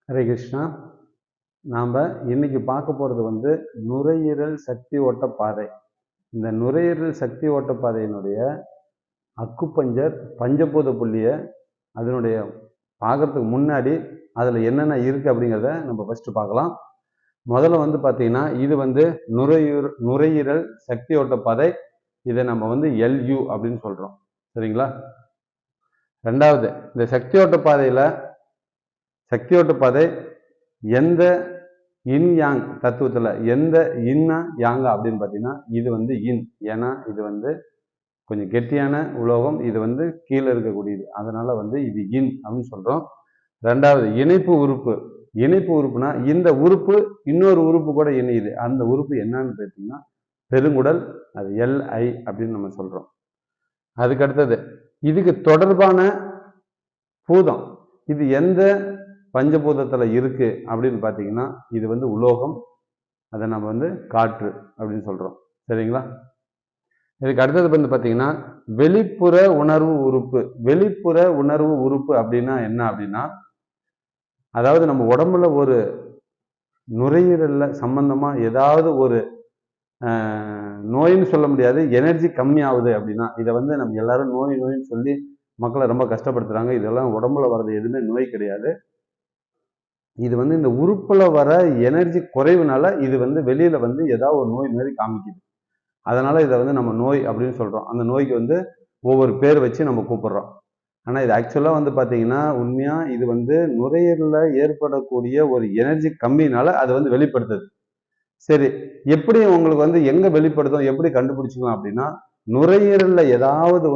ஹரே கிருஷ்ணா. நாம் இன்னைக்கு பார்க்க போகிறது நுரையீரல் சக்தி ஓட்ட பாதை. இந்த நுரையீரல் சக்தி ஓட்ட பாதையினுடைய அக்குப்பஞ்சர் பஞ்சபூத புள்ளியை அதனுடைய பார்க்கறதுக்கு முன்னாடி அதில் என்னென்ன இருக்குது அப்படிங்கிறத நம்ம ஃபஸ்ட்டு பார்க்கலாம். முதல்ல பார்த்தீங்கன்னா இது நுரையீரல் சக்தி ஓட்ட பாதை. இதை நம்ம எல்யூ அப்படின்னு சொல்கிறோம். சரிங்களா? ரெண்டாவது, இந்த சக்தி ஓட்ட பாதை எந்த இன் யாங் தத்துவத்தில் எந்த இன்னா யாங்கா அப்படின்னு பார்த்தீங்கன்னா இது இன். ஏன்னா இது கொஞ்சம் கெட்டியான உலோகம். இது கீழே இருக்கக்கூடியது. அதனால இது இன் அப்படின்னு சொல்கிறோம். ரெண்டாவது, இணைப்பு உறுப்புனா இந்த உறுப்பு இன்னொரு உறுப்பு கூட இணையுது. அந்த உறுப்பு என்னன்னு பார்த்தீங்கன்னா பெருங்குடல். அது LI அப்படின்னு நம்ம சொல்கிறோம். அதுக்கு அடுத்தது, இதுக்கு தொடர்பான பூதம் இது எந்த பஞ்சபூதத்தில் இருக்கு அப்படின்னு பார்த்தீங்கன்னா இது உலோகம். அதை நம்ம காற்று அப்படின்னு சொல்கிறோம். சரிங்களா? இதுக்கு அடுத்தது பார்த்தீங்கன்னா வெளிப்புற உணர்வு உறுப்பு அப்படின்னா என்ன அப்படின்னா, அதாவது நம்ம உடம்புல ஒரு நுரையீரல்ல சம்பந்தமா ஏதாவது ஒரு நோயின்னு சொல்ல முடியாது, எனர்ஜி கம்மியாகுது அப்படின்னா இதை நம்ம எல்லாரும் நோயின்னு சொல்லி மக்களை ரொம்ப கஷ்டப்படுத்துறாங்க. இதெல்லாம் உடம்புல வர்றது எதுவுமே நோய் கிடையாது. இது இந்த உறுப்புல வர எனர்ஜி குறைவுனால இது வெளியில ஏதாவது ஒரு நோய் மாதிரி காமிக்குது. அதனால இதை நம்ம நோய் அப்படின்னு சொல்றோம். அந்த நோய்க்கு ஒவ்வொரு பேர் வச்சு நம்ம கூப்பிடுறோம். ஆனா இது ஆக்சுவலா பார்த்தீங்கன்னா உண்மையா இது நுரையீரல்ல ஏற்படக்கூடிய ஒரு எனர்ஜி கம்மினால அது வெளிப்படுத்துது. சரி, எப்படி உங்களுக்கு எங்க வெளிப்படுத்தும், எப்படி கண்டுபிடிச்சிக்கலாம் அப்படின்னா, நுரையீரல்ல ஏதாவது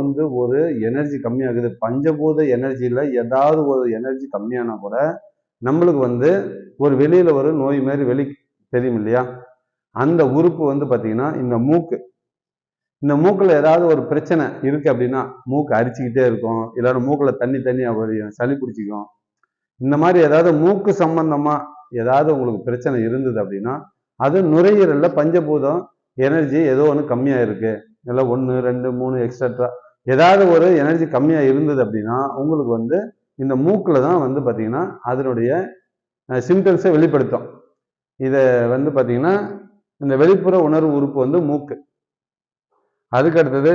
ஒரு எனர்ஜி கம்மியாகுது, பஞ்சபூத எனர்ஜியில ஏதாவது ஒரு எனர்ஜி கம்மியானா கூட நம்மளுக்கு ஒரு வெளியில ஒரு நோய் மாதிரி தெரியும் இல்லையா? அந்த உறுப்பு பார்த்தீங்கன்னா இந்த மூக்குல ஏதாவது ஒரு பிரச்சனை இருக்கு அப்படின்னா மூக்கு அரிச்சுக்கிட்டே இருக்கும், எல்லாரும் மூக்குல தண்ணி வழியும், சளி பிடிச்சிக்கும். இந்த மாதிரி ஏதாவது மூக்கு சம்பந்தமா ஏதாவது உங்களுக்கு பிரச்சனை இருந்தது அப்படின்னா அது நுரையீரல்ல பஞ்சபூதம் எனர்ஜி ஏதோ ஒன்று கம்மியா இருக்கு, இல்லை 1 2 3 எக்ஸட்ரா ஏதாவது ஒரு எனர்ஜி கம்மியா இருந்தது அப்படின்னா உங்களுக்கு இந்த மூக்குல தான் பார்த்தீங்கன்னா அதனுடைய சிம்டம்ஸை வெளிப்படுத்தும். இதை பார்த்தீங்கன்னா இந்த வெளிப்புற உணர்வு உறுப்பு மூக்கு. அதுக்கு அடுத்தது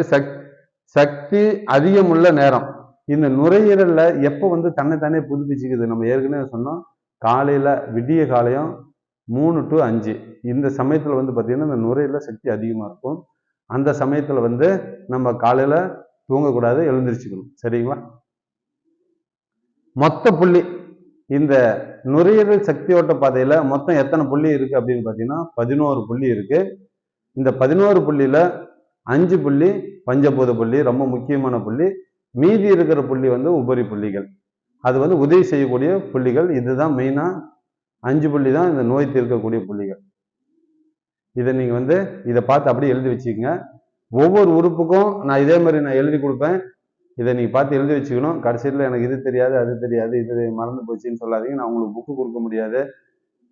சக்தி அதிகமுள்ள நேரம். இந்த நுரையீரல்ல எப்போ தன்னைத்தானே புதுப்பிச்சுக்குது, நம்ம ஏற்கனவே சொன்னோம், காலையில விடிய காலையும் 3 to 5 இந்த சமயத்துல பார்த்தீங்கன்னா இந்த நுரையீரல சக்தி அதிகமா இருக்கும். அந்த சமயத்துல நம்ம காலையில தூங்கக்கூடாது, எழுந்திரிச்சுக்கணும். சரிங்களா? மொத்த புள்ளி இந்த நுரையீரல் சக்தி ஓட்ட பாதையில மொத்தம் எத்தனை புள்ளி இருக்கு அப்படின்னு பார்த்தீங்கன்னா 11 புள்ளி இருக்கு. இந்த 11 புள்ளியில 5 புள்ளி பஞ்சபூத புள்ளி, ரொம்ப முக்கியமான புள்ளி. மீதி இருக்கிற புள்ளி உபரி புள்ளிகள். அது உதவி செய்யக்கூடிய புள்ளிகள். இதுதான் மெயினா 5 புள்ளி தான் இந்த நோய் தீர்க்கக்கூடிய புள்ளிகள். இதை நீங்க இதை பார்த்து அப்படியே எழுதி வச்சுக்கோங்க. ஒவ்வொரு உறுப்புக்கும் நான் இதே மாதிரி நான் எழுதி கொடுப்பேன். இதை நீங்க பார்த்து எழுதி வச்சுக்கணும். கடைசியில் எனக்கு இது தெரியாது அது தெரியாது இது மறந்து போச்சுன்னு சொல்லாதீங்க. நான் உங்களுக்கு புக்கு கொடுக்க முடியாது.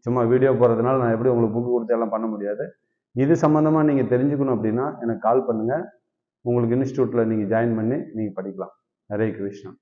சும்மா வீடியோ போடுறதுனால நான் எப்படி உங்களுக்கு புக்கு கொடுத்து எல்லாம் பண்ண முடியாது. இது சம்பந்தமா நீங்க தெரிஞ்சுக்கணும் அப்படின்னா எனக்கு கால் பண்ணுங்க. உங்களுக்கு இன்ஸ்டியூட்ல நீங்க ஜாயின் பண்ணி நீங்க படிக்கலாம். ஹரே கிருஷ்ணா.